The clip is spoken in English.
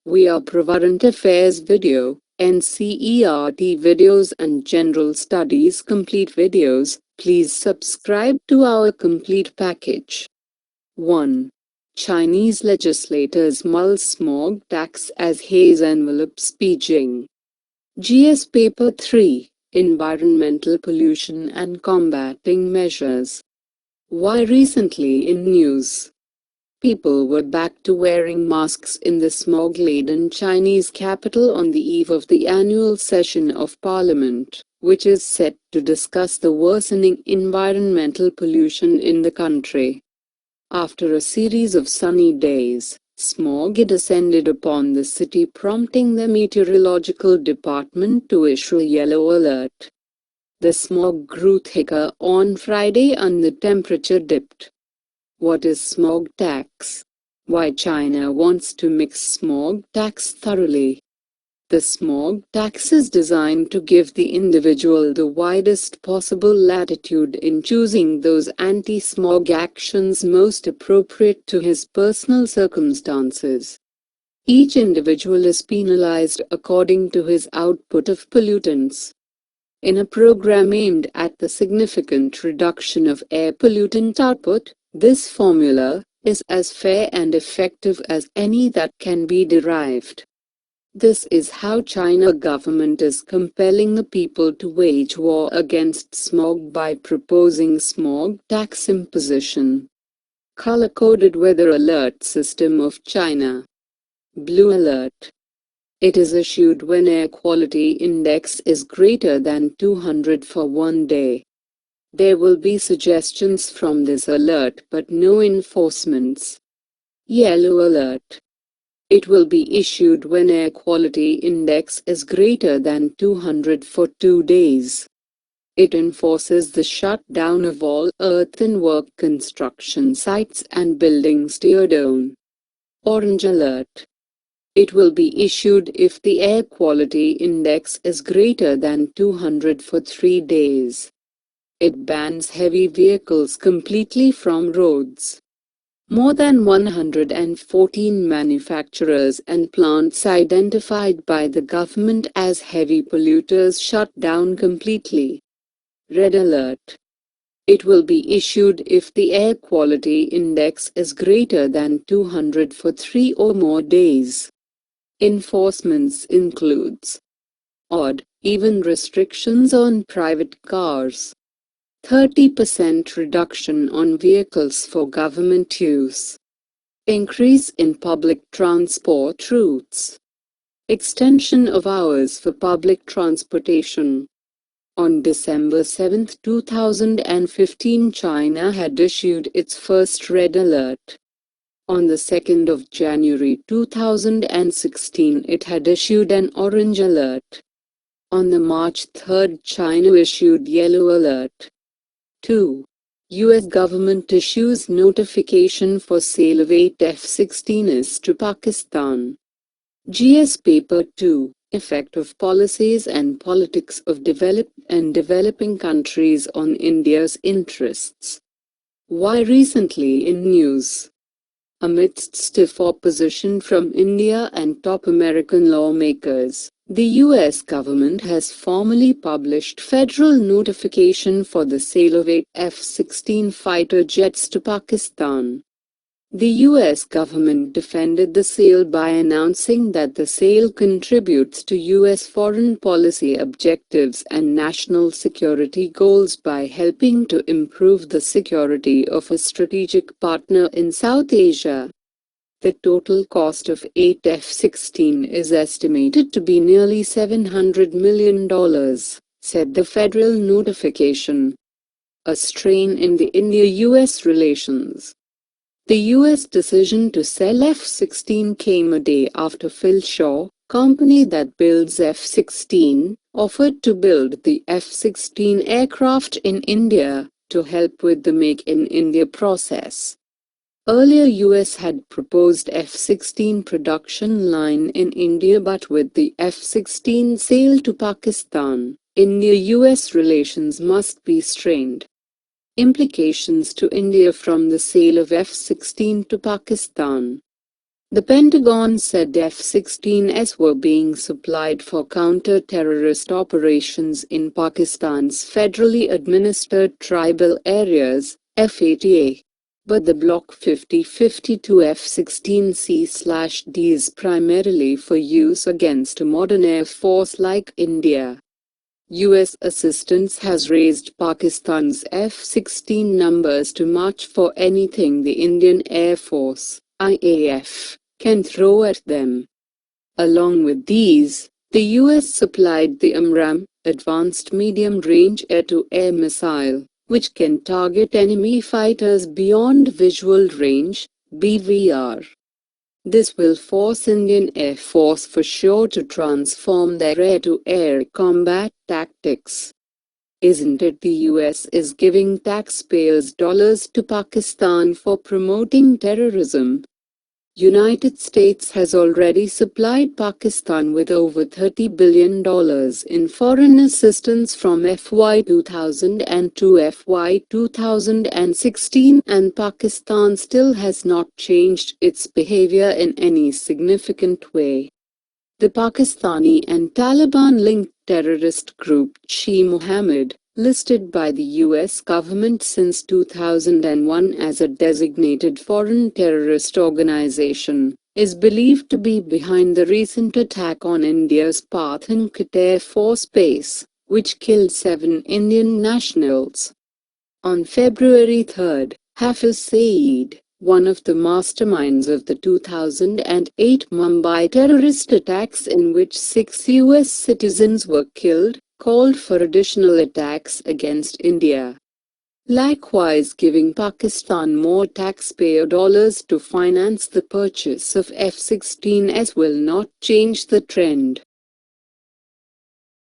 We are current affairs video, NCERT videos and general studies complete videos. Please subscribe to our complete package. 1. Chinese legislators mull smog tax as haze envelops Beijing. GS Paper 3. Environmental pollution and combating measures. Why recently in news? People were back to wearing masks in the smog-laden Chinese capital on the eve of the annual session of Parliament, which is set to discuss the worsening environmental pollution in the country. After a series of sunny days, smog descended upon the city, prompting the meteorological department to issue a yellow alert. The smog grew thicker on Friday and the temperature dipped. What is smog tax? Why China wants to mix smog tax thoroughly. The smog tax is designed to give the individual the widest possible latitude in choosing those anti-smog actions most appropriate to his personal circumstances. Each individual is penalized according to his output of pollutants. In a program aimed at the significant reduction of air pollutant output, this formula is as fair and effective as any that can be derived. This is how China government is compelling the people to wage war against smog by proposing smog tax imposition. Color-coded weather alert system of China. Blue alert. It is issued when air quality index is greater than 200 for one day. There will be suggestions from this alert but no enforcements. Yellow alert. It will be issued when air quality index is greater than 200 for 2 days. It enforces the shutdown of all earthwork construction sites and buildings tear down. Orange alert. It will be issued if the air quality index is greater than 200 for 3 days. It bans heavy vehicles completely from roads. More than 114 manufacturers and plants identified by the government as heavy polluters shut down completely. Red alert. It will be issued if the air quality index is greater than 200 for 3 or more days. Enforcements includes odd, even restrictions on private cars. 30% reduction on vehicles for government use. Increase in public transport routes. Extension of hours for public transportation. On December 7, 2015, China had issued its first red alert. On the 2nd of January 2016, it had issued an orange alert. On the March 3, China issued yellow alert. 2. U.S. government issues notification for sale of 8 F-16s to Pakistan. GS Paper 2. Effect of policies and politics of developed and developing countries on India's interests. Why recently in news? Amidst stiff opposition from India and top American lawmakers, the U.S. government has formally published federal notification for the sale of 8 F-16 fighter jets to Pakistan. The U.S. government defended the sale by announcing that the sale contributes to U.S. foreign policy objectives and national security goals by helping to improve the security of a strategic partner in South Asia. The total cost of 8 F-16 is estimated to be nearly $700 million, said the federal notification. A strain in the India-US relations. The U.S. decision to sell F-16 came a day after Phil Shaw, company that builds F-16, offered to build the F-16 aircraft in India to help with the Make in India process. Earlier U.S. had proposed F-16 production line in India, but with the F-16 sale to Pakistan, India-US relations must be strained. Implications to India from the sale of F-16 to Pakistan. The Pentagon said F-16s were being supplied for counter-terrorist operations in Pakistan's federally administered tribal areas, FATA. But the Block 50-52 F-16C/D is primarily for use against a modern air force like India. U.S. assistance has raised Pakistan's F-16 numbers to match for anything the Indian Air Force, IAF, can throw at them. Along with these, the U.S. supplied the AMRAAM, Advanced Medium-Range Air-to-Air Missile, which can target enemy fighters beyond visual range, BVR. This will force Indian Air Force for sure to transform their air-to-air combat tactics. Isn't it the US is giving taxpayers' dollars to Pakistan for promoting terrorism? United States has already supplied Pakistan with over $30 billion in foreign assistance from FY 2000 to FY 2016, and Pakistan still has not changed its behavior in any significant way. The Pakistani and Taliban-linked terrorist group Jaish-e-Mohammed, listed by the U.S. government since 2001 as a designated foreign terrorist organization, is believed to be behind the recent attack on India's Pathankot Air Force Base, which killed 7 Indian nationals. On February 3, Hafiz Saeed, one of the masterminds of the 2008 Mumbai terrorist attacks in which 6 U.S. citizens were killed, called for additional attacks against India. Likewise, giving Pakistan more taxpayer dollars to finance the purchase of F-16s will not change the trend.